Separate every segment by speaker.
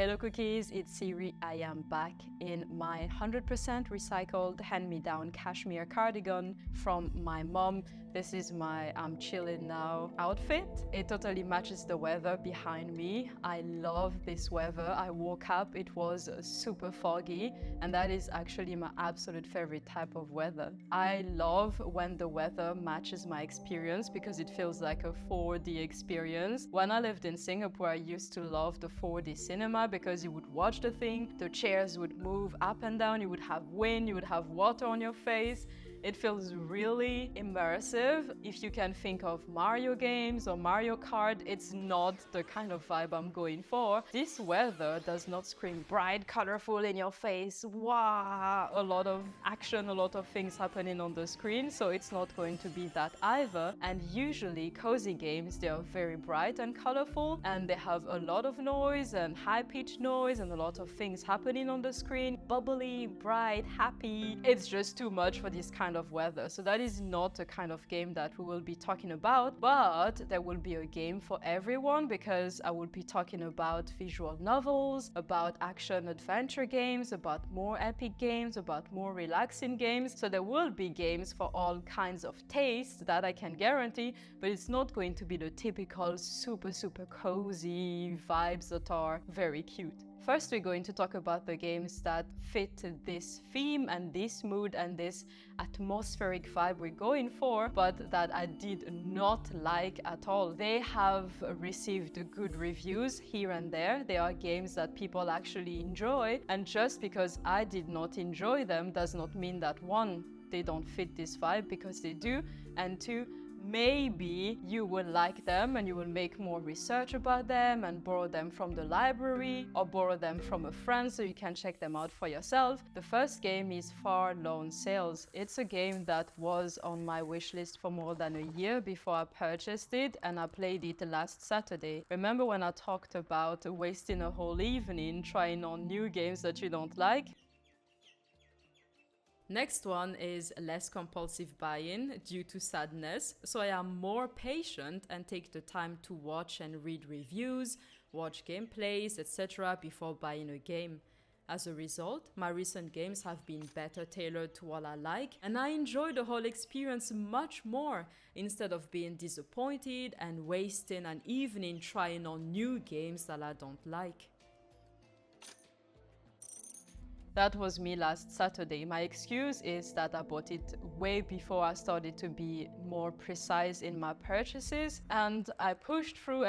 Speaker 1: Hello cookies, it's Siri. I am back in my 100% recycled hand-me-down cashmere cardigan from my mom. This is my I'm chilling now outfit. It totally matches the weather behind me. I love this weather. I woke up, it was super foggy, and that is actually my absolute favorite type of weather. I love when the weather matches my experience because it feels like a 4D experience. When I lived in Singapore, I used to love the 4D cinema because you would watch the thing, the chairs would move up and down, you would have wind, you would have water on your face. It feels really immersive. If you can think of Mario games or Mario Kart, it's not the kind of vibe I'm going for. This weather does not scream bright, colorful in your face, wow, a lot of action, a lot of things happening on the screen, so it's not going to be that either. And usually cozy games, they are very bright and colorful, and they have a lot of noise and high-pitched noise and a lot of things happening on the screen, bubbly, bright, happy. It's just too much for this kind of weather. So that is not the kind of game that we will be talking about, but there will be a game for everyone because I will be talking about visual novels, about action adventure games, about more epic games, about more relaxing games. So there will be games for all kinds of tastes, that I can guarantee, but it's not going to be the typical super cozy vibes that are very cute. First, we're going to talk about the games that fit this theme and this mood and this atmospheric vibe we're going for, but that I did not like at all. They have received good reviews here and there. They are games that people actually enjoy, and just because I did not enjoy them does not mean that one, they don't fit this vibe, because they do, and two, maybe you will like them and you will make more research about them and borrow them from the library or borrow them from a friend so you can check them out for yourself. The first game is Far Lone Sails. It's a game that was on my wish list for more than a year before I purchased it, and I played it last Saturday. Remember when I talked about wasting a whole evening trying on new games that you don't like? Next one is less compulsive buying due to sadness, so I am more patient and take the time to watch and read reviews, watch gameplays, etc. before buying a game. As a result, my recent games have been better tailored to what I like, and I enjoy the whole experience much more instead of being disappointed and wasting an evening trying on new games that I don't like. That was me last Saturday. My excuse is that I bought it way before I started to be more precise in my purchases, and I pushed through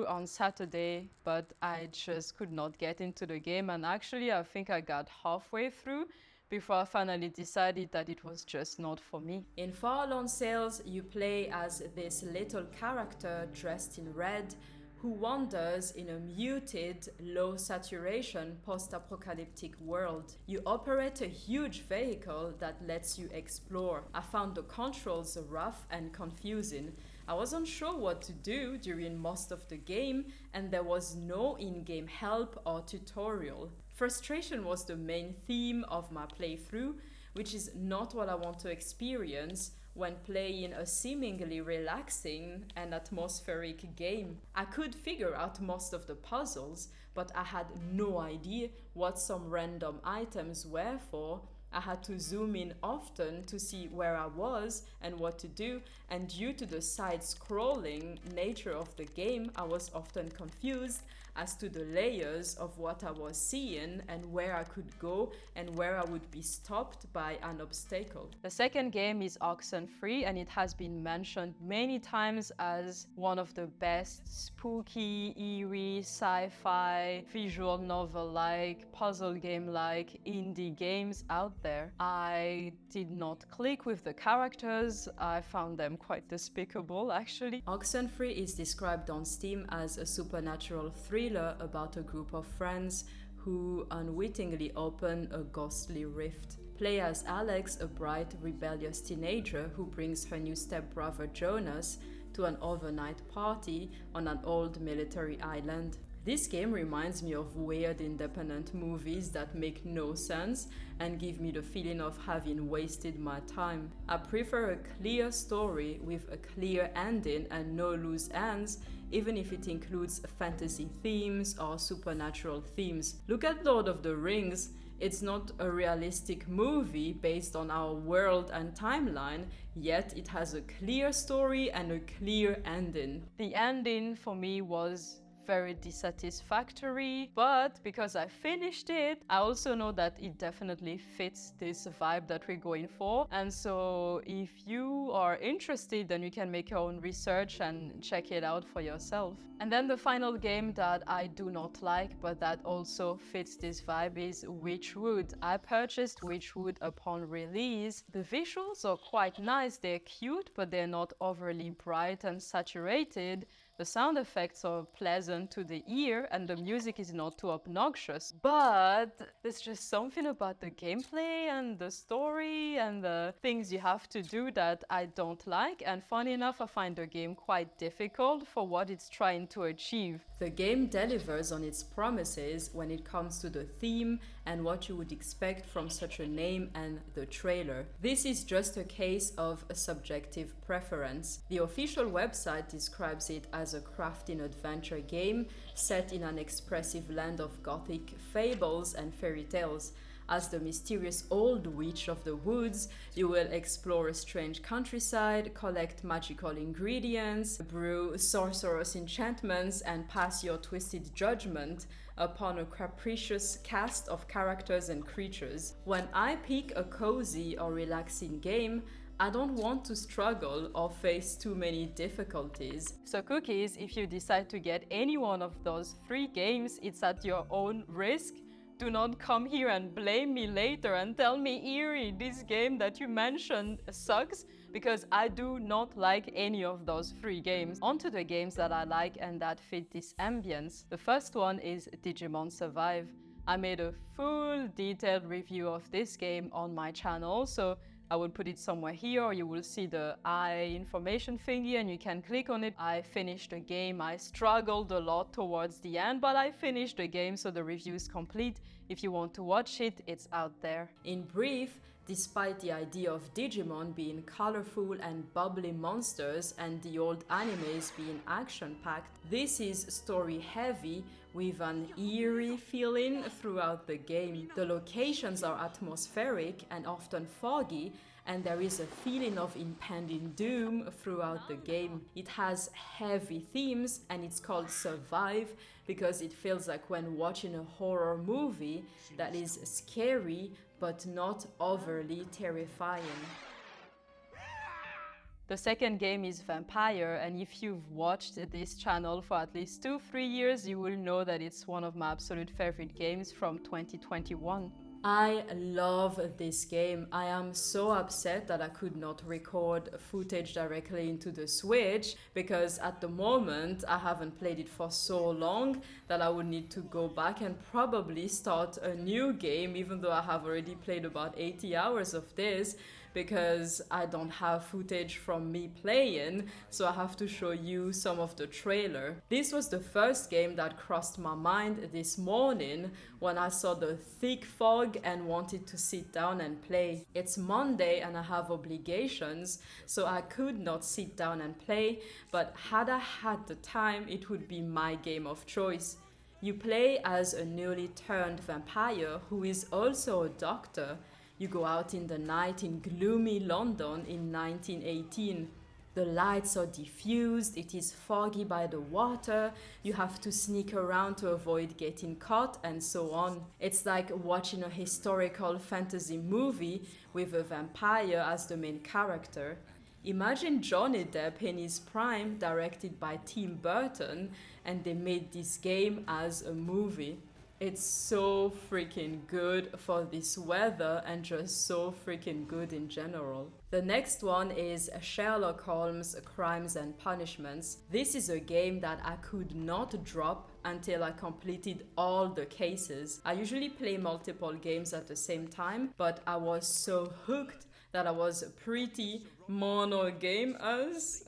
Speaker 1: on Saturday, but I just could not get into the game, and actually I think I got halfway through before I finally decided that it was just not for me. In Far Lone Sails, you play as this little character dressed in red who wanders in a muted, low-saturation post-apocalyptic world. You operate a huge vehicle that lets you explore. I found the controls rough and confusing. I wasn't sure what to do during most of the game, and there was no in-game help or tutorial. Frustration was the main theme of my playthrough, which is not what I want to experience when playing a seemingly relaxing and atmospheric game. I could figure out most of the puzzles, but I had no idea what some random items were for. I had to zoom in often to see where I was and what to do, and due to the side-scrolling nature of the game, I was often confused as to the layers of what I was seeing and where I could go and where I would be stopped by an obstacle. The second game is Oxenfree, and it has been mentioned many times as one of the best spooky, eerie, sci-fi, visual novel-like, puzzle game-like indie games out there. I did not click with the characters. I found them quite despicable, actually. Oxenfree is described on Steam as a supernatural thriller about a group of friends who unwittingly open a ghostly rift. Play as Alex, a bright, rebellious teenager who brings her new stepbrother Jonas to an overnight party on an old military island. This game reminds me of weird independent movies that make no sense and give me the feeling of having wasted my time. I prefer a clear story with a clear ending and no loose ends even if it includes fantasy themes or supernatural themes. Look at Lord of the Rings. It's not a realistic movie based on our world and timeline, yet it has a clear story and a clear ending. The ending for me was very dissatisfactory, but because I finished it, I also know that it definitely fits this vibe that we're going for. And so if you are interested, then you can make your own research and check it out for yourself. And then the final game that I do not like, but that also fits this vibe, is Witchwood. I purchased Witchwood upon release. The visuals are quite nice, they're cute, but they're not overly bright and saturated. The sound effects are pleasant to the ear and the music is not too obnoxious, but there's just something about the gameplay and the story and the things you have to do that I don't like, and funny enough I find the game quite difficult for what it's trying to achieve. The game delivers on its promises when it comes to the theme and what you would expect from such a name and the trailer. This is just a case of a subjective preference. The official website describes it as a crafting adventure game set in an expressive land of gothic fables and fairy tales. As the mysterious old witch of the woods, you will explore a strange countryside, collect magical ingredients, brew sorcerous enchantments, and pass your twisted judgment upon a capricious cast of characters and creatures. When I pick a cozy or relaxing game, I don't want to struggle or face too many difficulties. So cookies, if you decide to get any one of those 3 games, it's at your own risk. Do not come here and blame me later and tell me, Eerie, this game that you mentioned sucks, because I do not like any of those 3 games. On to the games that I like and that fit this ambience. The first one is Digimon Survive. I made a full detailed review of this game on my channel, so I will put it somewhere here, or you will see the eye information thingy and you can click on it. I finished the game. I struggled a lot towards the end, but I finished the game, so the review is complete. If you want to watch it, it's out there. In brief, despite the idea of Digimon being colorful and bubbly monsters and the old animes being action-packed, this is story-heavy with an eerie feeling throughout the game. The locations are atmospheric and often foggy, and there is a feeling of impending doom throughout the game. It has heavy themes and it's called Survive because it feels like when watching a horror movie that is scary but not overly terrifying. The second game is Vampire, and if you've watched this channel for at least 2-3 years, you will know that it's one of my absolute favorite games from 2021. I love this game. I am so upset that I could not record footage directly into the Switch, because at the moment I haven't played it for so long that I would need to go back and probably start a new game, even though I have already played about 80 hours of this, because I don't have footage from me playing, so I have to show you some of the trailer. This was the first game that crossed my mind this morning when I saw the thick fog and wanted to sit down and play. It's Monday and I have obligations, so I could not sit down and play, but had I had the time, it would be my game of choice. You play as a newly turned vampire who is also a doctor. You go out in the night in gloomy London in 1918. The lights are diffused, it is foggy by the water, you have to sneak around to avoid getting caught, and so on. It's like watching a historical fantasy movie with a vampire as the main character. Imagine Johnny Depp in his prime, directed by Tim Burton, and they made this game as a movie. It's so freaking good for this weather and just so freaking good in general. The next one is Sherlock Holmes Crimes and Punishments. This is a game that I could not drop until I completed all the cases. I usually play multiple games at the same time, but I was so hooked that I was pretty monogamous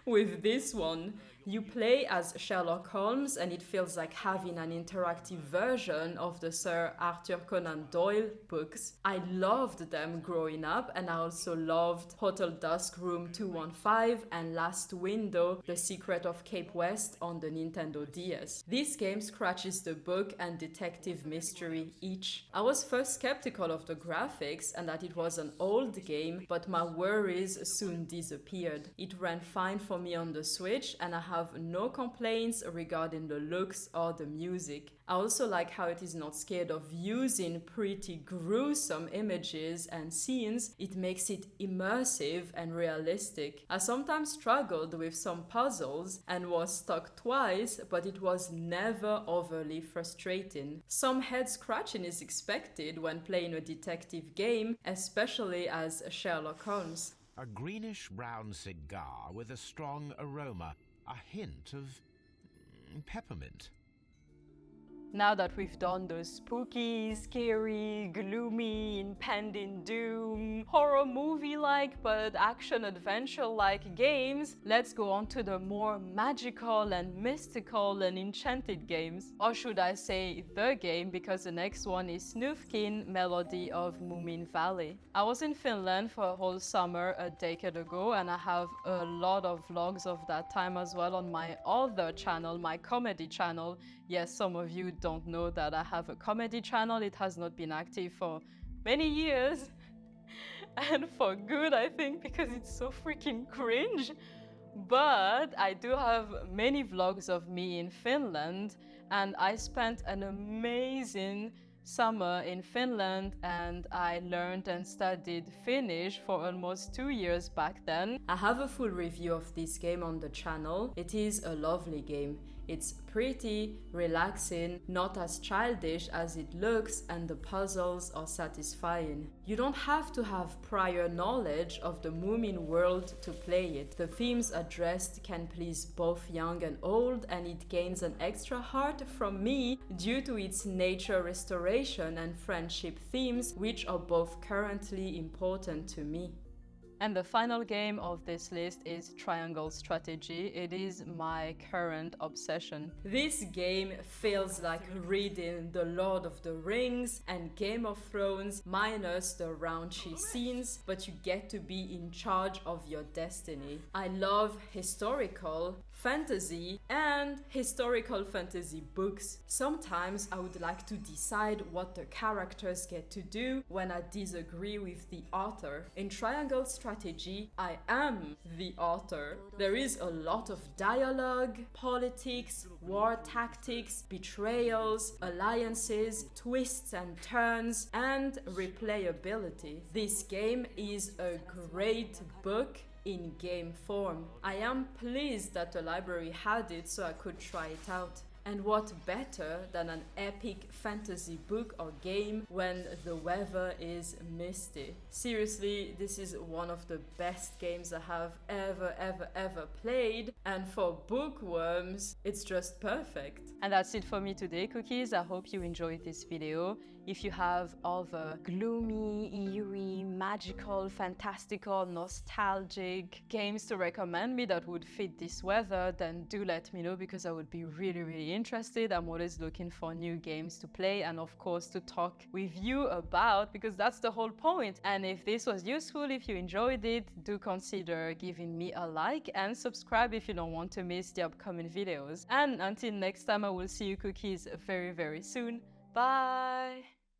Speaker 1: with this one. You play as Sherlock Holmes and it feels like having an interactive version of the Sir Arthur Conan Doyle books. I loved them growing up, and I also loved Hotel Dusk Room 215 and Last Window, The Secret of Cape West on the Nintendo DS. This game scratches the book and detective mystery itch. I was first skeptical of the graphics and that it was an old game, but my worries soon disappeared. It ran fine for me on the Switch and I have no complaints regarding the looks or the music. I also like how it is not scared of using pretty gruesome images and scenes. It makes it immersive and realistic. I sometimes struggled with some puzzles and was stuck twice, but it was never overly frustrating. Some head scratching is expected when playing a detective game, especially as Sherlock Holmes.
Speaker 2: A greenish-brown cigar with a strong aroma, a hint of peppermint.
Speaker 1: Now that we've done the spooky, scary, gloomy, impending doom, horror movie-like but action-adventure-like games, let's go on to the more magical and mystical and enchanted games. Or should I say the game, because the next one is Snufkin Melody of Moomin Valley. I was in Finland for a whole summer a decade ago, and I have a lot of vlogs of that time as well on my other channel, my comedy channel. Yes, some of you don't know that I have a comedy channel. It has not been active for many years. And for good, I think, because it's so freaking cringe. But I do have many vlogs of me in Finland, and I spent an amazing summer in Finland, and I learned and studied Finnish for almost 2 years back then. I have a full review of this game on the channel. It is a lovely game. It's pretty, relaxing, not as childish as it looks, and the puzzles are satisfying. You don't have to have prior knowledge of the Moomin world to play it. The themes addressed can please both young and old, and it gains an extra heart from me due to its nature restoration and friendship themes, which are both currently important to me. And the final game of this list is Triangle Strategy. It is my current obsession. This game feels like reading The Lord of the Rings and Game of Thrones minus the raunchy scenes, but you get to be in charge of your destiny. I love historical fantasy and historical fantasy books. Sometimes I would like to decide what the characters get to do when I disagree with the author. In Triangle Strategy, I am the author. There is a lot of dialogue, politics, war tactics, betrayals, alliances, twists and turns, and replayability. This game is a great book in game form. I am pleased that the library had it so I could try it out. And what better than an epic fantasy book or game when the weather is misty? Seriously, this is one of the best games I have ever played, and for bookworms, it's just perfect. And that's it for me today, cookies. I hope you enjoyed this video. If you have other gloomy, eerie, magical, fantastical, nostalgic games to recommend me that would fit this weather, then do let me know, because I would be really interested. I'm always looking for new games to play and of course to talk with you about, because that's the whole point. And if this was useful, if you enjoyed it, do consider giving me a like and subscribe if you don't want to miss the upcoming videos. And until next time, I will see you cookies very soon. Bye!